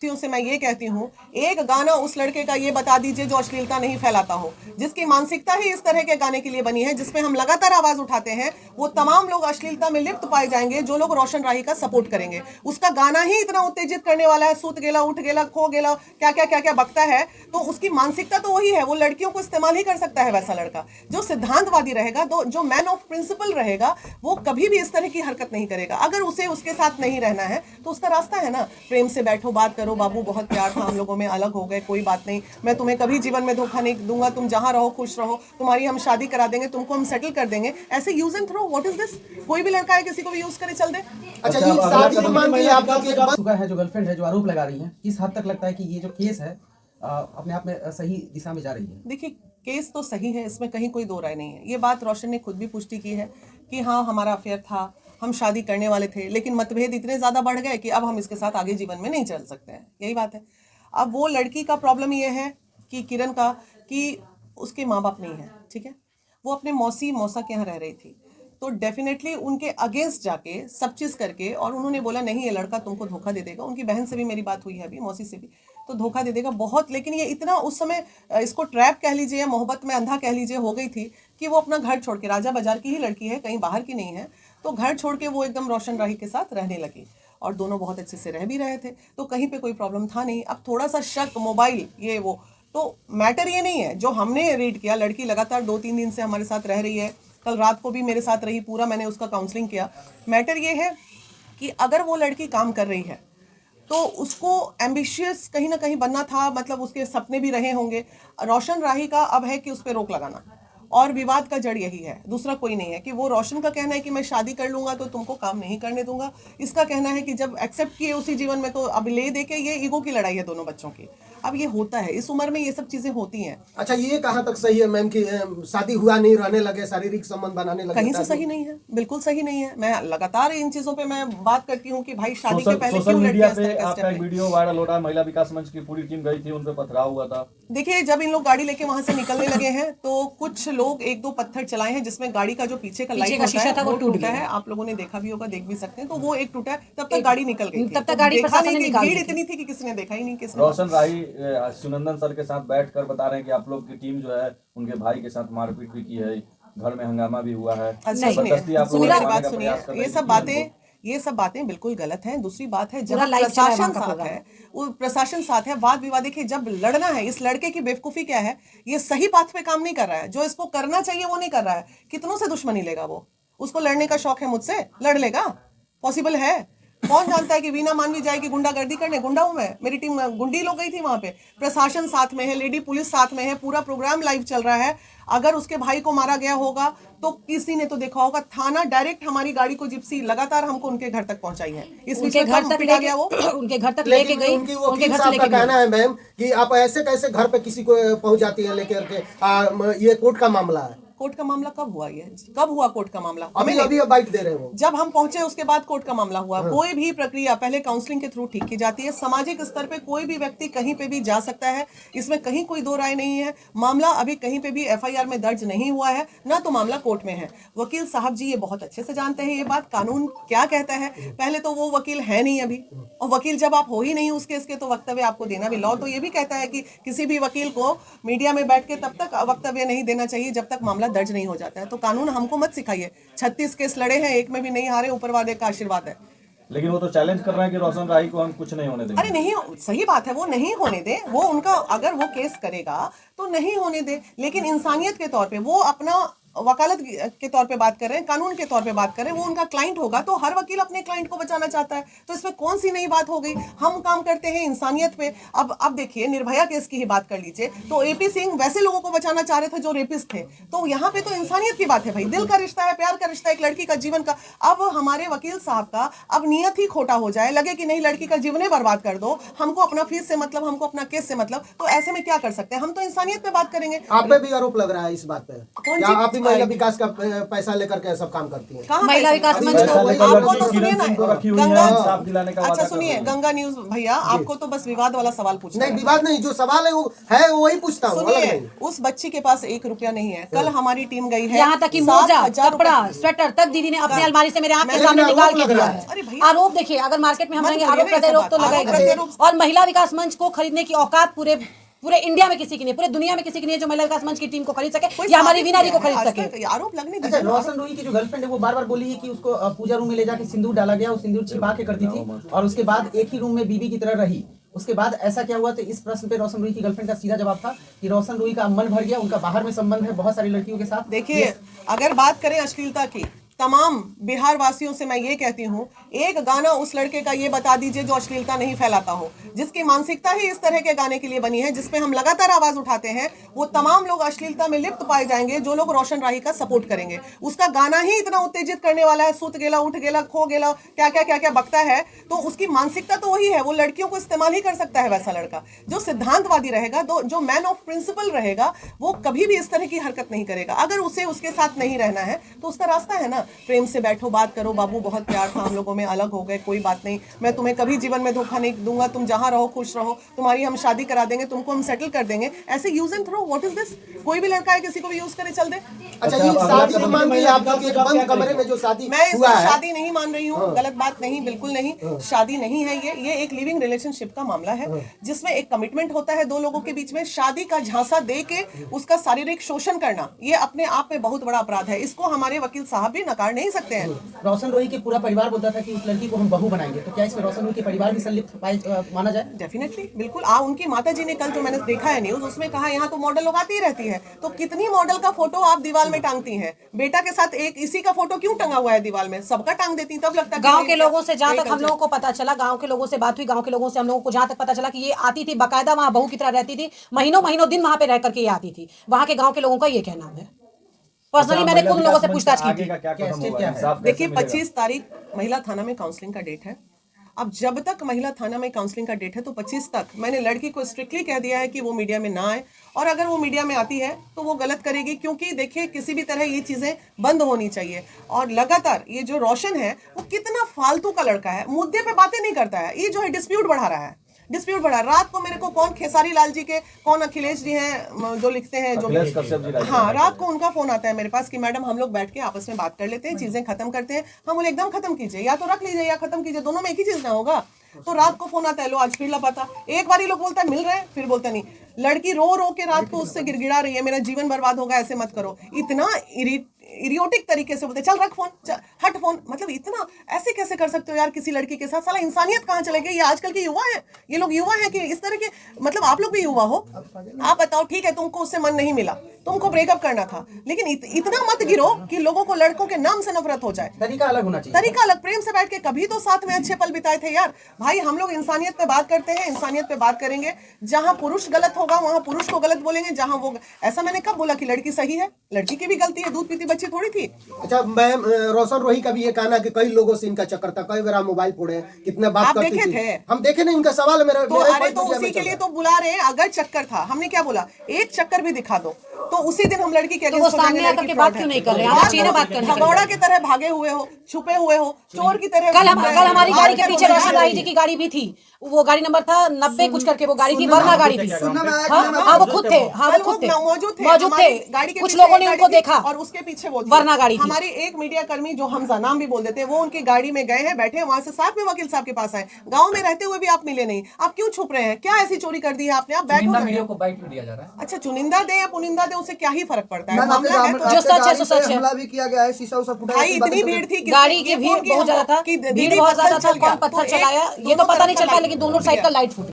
से मैं ये कहती हूँ, एक गाना उस लड़के का ये बता दीजिए जो अश्लीलता नहीं फैलाता हो, जिसकी मानसिकता ही इस तरह के गाने के लिए बनी है जिसपे हम लगातार आवाज उठाते हैं। वो तमाम लोग अश्लीलता में लिप्त पाए जाएंगे जो लोग रोशन राही का सपोर्ट करेंगे। उसका गाना ही इतना उत्तेजित करने वाला है, सूत गेला, उठ गेला, खो गेला, क्या क्या क्या क्या बकता है। तो उसकी मानसिकता तो वही है, वो लड़कियों को इस्तेमाल ही कर सकता है। वैसा लड़का जो सिद्धांतवादी रहेगा, जो मैन ऑफ प्रिंसिपल रहेगा, वो कभी भी इस तरह की हरकत नहीं करेगा। अगर उसे उसके साथ नहीं रहना है तो उसका रास्ता है ना, प्रेम से बैठो, बात करो, बाबू बहुत प्यार था हम लोगों में, अलग हो गए, कोई बात नहीं, मैं तुम्हें कभी जीवन में धोखा नहीं दूंगा, तुम जहां रहो खुश रहो, तुम्हारी हम शादी करा देंगे, तुमको हम सेटल कर देंगे। ऐसे use and throw, what is this? कोई भी लड़का है किसी को भी यूज करे चल दे। अच्छा, ये शादी मान ली आपका चुका है, जो गर्लफ्रेंड है, जो आरोप लगा रही है, किस हद तक लगता है कि ये जो केस है अपने आप में सही दिशा में जा रही है? देखिए, केस तो सही है, इसमें कहीं कोई दो राय नहीं है। ये बात रोशन ने खुद भी पुष्टि की है कि हाँ, हमारा अफेयर था, हम शादी करने वाले थे, लेकिन मतभेद इतने ज़्यादा बढ़ गए कि अब हम इसके साथ आगे जीवन में नहीं चल सकते हैं। यही बात है। अब वो लड़की का प्रॉब्लम ये है कि किरण का, कि उसके माँ बाप नहीं है, ठीक है, वो अपने मौसी मौसा के यहाँ रह रही थी, तो डेफिनेटली उनके अगेंस्ट जाके सब चीज़ करके, और उन्होंने बोला नहीं ये लड़का तुमको धोखा दे देगा। उनकी बहन से भी मेरी बात हुई है अभी, मौसी से भी, तो धोखा दे देगा बहुत। लेकिन ये इतना उस समय इसको ट्रैप कह लीजिए या मोहब्बत में अंधा कह लीजिए हो गई थी कि वो अपना घर छोड़ के, राजा बाजार की ही लड़की है, कहीं बाहर की नहीं है, तो घर छोड़ के वो एकदम रोशन राही के साथ रहने लगी, और दोनों बहुत अच्छे से रह भी रहे थे, तो कहीं पे कोई प्रॉब्लम था नहीं। अब थोड़ा सा शक, मोबाइल, ये वो, तो मैटर ये नहीं है। जो हमने रीड किया, लड़की लगातार 2-3 दिन से हमारे साथ रह रही है, कल रात को भी मेरे साथ रही, पूरा मैंने उसका काउंसलिंग किया। मैटर ये है कि अगर वो लड़की काम कर रही है तो उसको एम्बिशियस कहीं ना कहीं बनना था, मतलब उसके सपने भी रहे होंगे। रोशन राही का अब है कि उस पर रोक लगाना, और विवाद का जड़ यही है, दूसरा कोई नहीं है। कि वो रोशन का कहना है कि मैं शादी कर लूंगा तो तुमको काम नहीं करने दूंगा, इसका कहना है कि जब एक्सेप्ट किए उसी जीवन में, तो अब ले दे के, ये ईगो की लड़ाई है दोनों बच्चों की। अब ये होता है, इस उम्र में ये सब चीजें होती हैं। अच्छा, ये कहाँ तक सही है मैम कि शादी हुआ नहीं, रहने लगे, शारीरिक संबंध बनाने लगे? कहीं से सही नहीं है, बिल्कुल सही नहीं है। मैं लगातार इन चीजों पे मैं बात करती हूँ कि भाई शादी के पहले सोशल क्यों मीडिया लड़कियां इस पे तरह का आपका एक step लें? वीडियो वायरल हो रहा है, महिला विकास मंच की पूरी टीम गई थी, उन पे पथराव हुआ था। देखिए, जब इन लोग गाड़ी लेके वहां से निकलने लगे हैं तो कुछ लोग 1-2 पत्थर चलाए हैं, जिसमें गाड़ी का जो पीछे का लाइट शीशा था वो टूटा है। आप लोगों ने देखा भी होगा, देख भी सकते हैं, तो वो एक टूटा है। तब तक गाड़ी निकल गई थी, तब तक गाड़ी देखा प्रशासन नहीं ने कि निकाल भीड़ दी थी। इतनी थी कि किसी ने देखा ही नहीं। किसने? रोशन राही सुनंदन सर के साथ बैठकर बता रहे हैं कि आप लोग की टीम जो है उनके भाई के साथ मारपीट भी की है, घर में हंगामा भी हुआ है। अच्छा, जबरदस्ती आप लोगों सुनिए, ने बात मारने का सुनिए, प्रयास कर रहे ये थी सब टीम बातें को। ये सब बातें बिल्कुल गलत हैं। दूसरी बात है, पूरा जहाँ लाइव चला है प्रशासन वहाँ का साथ प्रोग्राम। है, वो प्रशासन साथ है, वाद विवाद। देखिए, जब लड़ना है, इस लड़के की बेवकूफी क्या है, ये सही बात पे काम नहीं कर रहा है, जो इसको करना चाहिए वो नहीं कर रहा है। कितनों से दुश्मनी लेगा वो? उसको लड़ने का शौक है मुझसे, लड़ लेगा, पॉसिबल है। कौन जानता है कि वीना मानवी जाएगी गुंडागर्दी करने? गुंडा हूं मैं, मेरी टीम गुंडी लोग गई थी वहां पे, प्रशासन साथ में है, लेडी पुलिस साथ में है, पूरा प्रोग्राम लाइव चल रहा है। अगर उसके भाई को मारा गया होगा तो किसी ने तो देखा होगा, थाना डायरेक्ट हमारी गाड़ी को जिप्सी लगातार हमको उनके घर तक पहुंचाई है। इस बीच उनके में घर कब तक पिटा लेके गया वो? उनके घर तक लेके लेकिन गई, उनकी उनके वकील घर से साहब का लेके कहना है मैम कि आप ऐसे कैसे घर पे किसी को पहुंच जाती है लेकर के। ये कोर्ट का मामला है। कोर्ट का मामला कब हुआ? ये कब हुआ कोर्ट का मामला? अभी अभी बाइट दे रहे हो। जब हम पहुंचे उसके बाद कोर्ट का मामला हुआ। कोई भी प्रक्रिया पहले काउंसलिंग के थ्रू ठीक की जाती है। सामाजिक स्तर पे कोई भी व्यक्ति कहीं पे भी जा सकता है, इसमें कहीं कोई दो राय नहीं है। मामला अभी कहीं पे भी एफआईआर में दर्ज नहीं हुआ है, ना तो मामला कोर्ट में है। वकील साहब जी ये बहुत अच्छे से जानते हैं ये बात, कानून क्या कहता है। पहले तो वो वकील है नहीं अभी, और वकील जब आप हो ही नहीं उस केस के तो वक्तव्य आपको देना भी, लॉ तो ये भी कहता है कि किसी भी वकील को मीडिया में बैठ के तब तक वक्तव्य नहीं देना चाहिए जब तक मामला दर्ज नहीं हो जाता है। तो कानून हमको मत सिखाइए। 36 केस लड़े हैं, एक में भी नहीं हारे, ऊपर वाले का आशीर्वाद है। लेकिन वो तो चैलेंज कर रहे हैं कि रोशन राही को हम कुछ नहीं होने देंगे। अरे नहीं, सही बात है, वो नहीं होने दे। वो उनका, अगर वो केस करेगा तो नहीं होने दे, लेकिन इंसानियत के तौर पे वो अपना वकालत के तौर पे बात कर रहे हैं, कानून के तौर पे बात कर रहे हैं। वो उनका क्लाइंट होगा तो हर वकील अपने क्लाइंट को बचाना चाहता है, तो इसमें कौन सी नई बात हो गई? हम काम करते हैं इंसानियत पे। अब देखिए, निर्भया केस की ही बात कर लीजिए, तो एपी सिंह वैसे लोगों को बचाना चाह रहे थे जो रेपिस्ट थे। तो यहाँ पे तो इंसानियत की बात है भाई, दिल का रिश्ता है, प्यार का रिश्ता है, एक लड़की का जीवन का। अब हमारे वकील साहब का अब नियत ही खोटा हो जाए, लगे कि नहीं लड़की का जीवन ही बर्बाद कर दो, हमको अपना फीस से मतलब, हमको अपना केस से मतलब, तो ऐसे में क्या कर सकते हैं? हम तो इंसानियत पे बात करेंगे। आप पे भी आरोप लग रहा है इस बात पे, कौन क्या सी? आप भी भी महिला विकास का पैसा लेकर के सब काम करती है। कहाँ महिला पैसे? विकास अभी मंच तो पैसा लेकर आपको लड़की तो सुनिए किरण सिंह को रखी हुई ना है, गंगा, इंसाफ दिलाने का वादा अच्छा कर सुनिए रही है। गंगा न्यूज भैया, आपको तो बस विवाद वाला सवाल पूछना नहीं है। विवाद नहीं, जो सवाल है वो वही पूछता हूँ, अलग सुनिए, नहीं। उस बच्ची के पास 1 रुपया नहीं है। कल हमारी टीम गई है, यहाँ तक कि 7,000 मोजा, रुपए- कपड़ा, स्वेटर तक दीदी ने अपने अलमारी से मेरे आंख के मैं- सामने लेकिन निकाल आरोप के लग दिया रहा है। है। अरे भैया, आरोप देखिए, अगर मार्केट में हम मत रहेंगे बोलिए आरोप ना ऐसे प्रत्यारोप बात। तो आरोप लगेगा। प्रत्यारोप- और महिला विकास मंच को खरीदने की औकात पूरे इंडिया में किसी की नहीं, पूरे दुनिया में किसी की नहीं है जो महिला विकास मंच की टीम को खरीद सके कोई या हमारी साबित वीना जी को किया है खरीद आज सके। तक? आरोप लगने अच्छा, दीजिए। रोशन रूही की जो गर्लफ्रेंड है वो बार बार बोली है कि उसको पूजा रूम में ले जाके सिंदूर डाला गया, वो सिंदूर छिपा के करती थी और उसके बाद एक ही रूम में बीवी की तरह रही। उसके बाद ऐसा क्या हुआ? तो इस प्रश्न पे रोशन रूही की गर्लफ्रेंड का सीधा जवाब था कि रोशन रूही का मन भर गया, उनका बाहर में संबंध है बहुत सारी लड़कियों के साथ। देखिए, अगर बात करें अश्लीलता की, तमाम बिहार वासियों से मैं ये कहती हूँ, एक गाना उस लड़के का ये बता दीजिए जो अश्लीलता नहीं फैलाता हो, जिसकी मानसिकता ही इस तरह के गाने के लिए बनी है, जिसपे हम लगातार आवाज उठाते हैं। वो तमाम लोग अश्लीलता में लिप्त पाए जाएंगे जो लोग रोशन राही का सपोर्ट करेंगे। उसका गाना ही इतना उत्तेजित करने वाला है, सुत गेला, उठ गेला, खो गेला, क्या क्या बकता है, तो उसकी मानसिकता तो वही है। वो लड़कियों को इस्तेमाल ही कर सकता है। वैसा लड़का जो सिद्धांतवादी रहेगा, जो मैन ऑफ प्रिंसिपल रहेगा, वो कभी भी इस तरह की हरकत नहीं करेगा। अगर उसे उसके साथ नहीं रहना है तो उसका रास्ता है ना, प्रेम से बैठो, बात करो, बाबू बहुत प्यार था हम लोगों में, अलग हो गए, कोई बात नहीं, मैं तुम्हें कभी जीवन में धोखा नहीं दूंगा, तुम जहां रहो खुश रहो, तुम्हारी हम शादी करा देंगे, तुमको हम सेटल कर देंगे। ऐसे use and throw, what is this? कोई भी लड़का है किसी को भी यूज करे, चल दे। अच्छा जी, शादी तो मान ली आप लोग, एक बंद कमरे में जो शादी मैं इसको हुआ है, शादी नहीं मान रही हूँ, गलत बात नहीं, बिल्कुल नहीं, शादी नहीं है ये एक लिविंग रिलेशनशिप का मामला है, जिसमें एक कमिटमेंट होता है 2 लोगों के बीच में। शादी का झांसा दे के उसका शारीरिक शोषण करना, ये अपने आप में बहुत बड़ा अपराध है। इसको हमारे वकील साहब भी नकार नहीं सकते हैं। रोशन रोही के पूरा परिवार बोलता था कि उस लड़की को हम बहू बनाएंगे, तो क्या इसमें रोशन रोही के परिवार भी संलिप्त माना जाए? डेफिनेटली, बिल्कुल। उनकी माता जी ने कल जो मैंने देखा है न्यूज, उसमें कहा यहाँ तो मॉडल लोग आती ही रहती है, तो कितनी मॉडल का फोटो आप दीवार में टांगती हैं? बेटा के साथ एक इसी का फोटो क्यों टंगा हुआ है दीवार में? सबका टांग देती, तब लगता है गांव के लोगों से जहां तक हम लोगों को पता चला, गांव के लोगों से बात हुई, गांव के लोगों से हम लोगों को जहां तक पता चला कि ये आती थी, बाकायदा वहां बहू की तरह रहती थी, महीनों दिन वहां पे रह करके ये आती थी। वहां के गांव के लोगों का ये कहना है। पर्सनली मैंने खुद लोगों से पूछताछ की थी। देखिए, 25 तारीख महिला थाना में काउंसलिंग का डेट है। अब जब तक महिला थाना में काउंसलिंग का डेट है तो 25 तक मैंने लड़की को स्ट्रिक्टली कह दिया है कि वो मीडिया में ना आए, और अगर वो मीडिया में आती है तो वो गलत करेगी, क्योंकि देखिए किसी भी तरह ये चीजें बंद होनी चाहिए। और लगातार ये जो रोशन है वो कितना फालतू का लड़का है, मुद्दे पे बातें नहीं करता है, ये जो है डिस्प्यूट बढ़ा रहा है, डिस्प्यूट बढ़ा। रात को मेरे को कौन खेसारी लाल जी के, कौन अखिलेश जी हैं जो लिखते हैं, जो हाँ, रात को उनका फोन आता है मेरे पास कि मैडम हम लोग बैठ के आपस में बात कर लेते हैं, चीजें खत्म करते हैं। हम बोले एकदम खत्म कीजिए, या तो रख लीजिए या खत्म कीजिए, दोनों में एक ही चीज ना होगा। तो रात को फोन आता है, लो आज फिर लापता। एक बार लोग बोलता है मिल रहे हैं, फिर बोलता नहीं। लड़की रो रो के रात को उससे गिड़गिड़ा रही है, मेरा जीवन बर्बाद होगा, ऐसे मत करो। इतना इरियोटिक तरीके से बोलते, चल रख फोन, हट फोन। मतलब इतना ऐसे कैसे कर सकते हो यार किसी लड़की के साथ? साला इंसानियत कहाँ चले गई? ये आजकल के युवा है, ये लोग युवा है कि इस तरह के? मतलब आप लोग भी युवा हो, आप बताओ, ठीक है तुमको उससे मन नहीं मिला, तुमको ब्रेकअप करना था, लेकिन इतना मत गिरो कि लोगों को लड़कों के नाम से नफरत हो जाए। तरीका अलग होना चाहिए, तरीका अलग। प्रेम से बैठ के कभी तो साथ में अच्छे पल बिताए थे यार। भाई हम लोग इंसानियत पे बात करते हैं, इंसानियत पे बात करेंगे। जहां पुरुष गलत होगा वहां पुरुष को गलत बोलेंगे, जहां वो ऐसा मैंने कब बोला कि लड़की सही है? लड़की की भी गलती है, दूध पीती बच्ची थोड़ी थी। अच्छा मैम, रोशन रोही का भी ये कहना कि कई लोगों से इनका चक्कर था, कई बार मोबाइल फोड़े, कितने बात आप करती देखे थी। थे? हम देखे नहीं, इनका सवाल है मेरा। तो अरे तो उसी के लिए तो बुला रहे हैं। अगर चक्कर था, हमने क्या बोला, एक चक्कर भी दिखा दो तो उसी दिन हम लड़की के तो वो सामने आकर के बात क्यों नहीं कर रहे हैं? आप चाहिए बात करने के लिए। भगौड़ा की तरह भागे हुए हो, छुपे हुए हो, चोर की तरह। कल हमारी गाड़ी के पीछे रोशन राही जी की गाड़ी भी थी, वो गाड़ी नंबर था 90 कुछ करके, वो गाड़ी थी, वरना गाड़ी थी। हाँ वो खुद थे, हाँ वो खुद थे, मौजूद थे। गाड़ी के कुछ पीछे लोगों ने गाड़ी उनको थी देखा और उसके पीछे वो थी। वरना गाड़ी थी। हमारी एक मीडिया कर्मी जो हमजा नाम भी बोल देते हैं, वो उनकी गाड़ी में गए हैं, बैठे, वहां से साथ में वकील साहब के पास आए। गाँव में रहते हुए भी आप मिले नहीं, आप क्यों छुप रहे हैं? क्या ऐसी चोरी कर दी है आपने? आप बैठो ना। को बाइट भी दिया जा रहा है। अच्छा, चुनिंदा दे या पुनिंदा दे, उससे क्या ही फर्क पड़ता है? जो सच है सो सच है। हमला भी किया गया है, शीशा उसा फूटा है। भाई इतनी भीड़ थी, गाड़ी की भीड़ बहुत ज्यादा था, भीड़ बहुत ज्यादा था, कौन पत्थर चलाया ये तो पता नहीं चल पाया, लेकिन दोनों साइड का लाइट फूटी।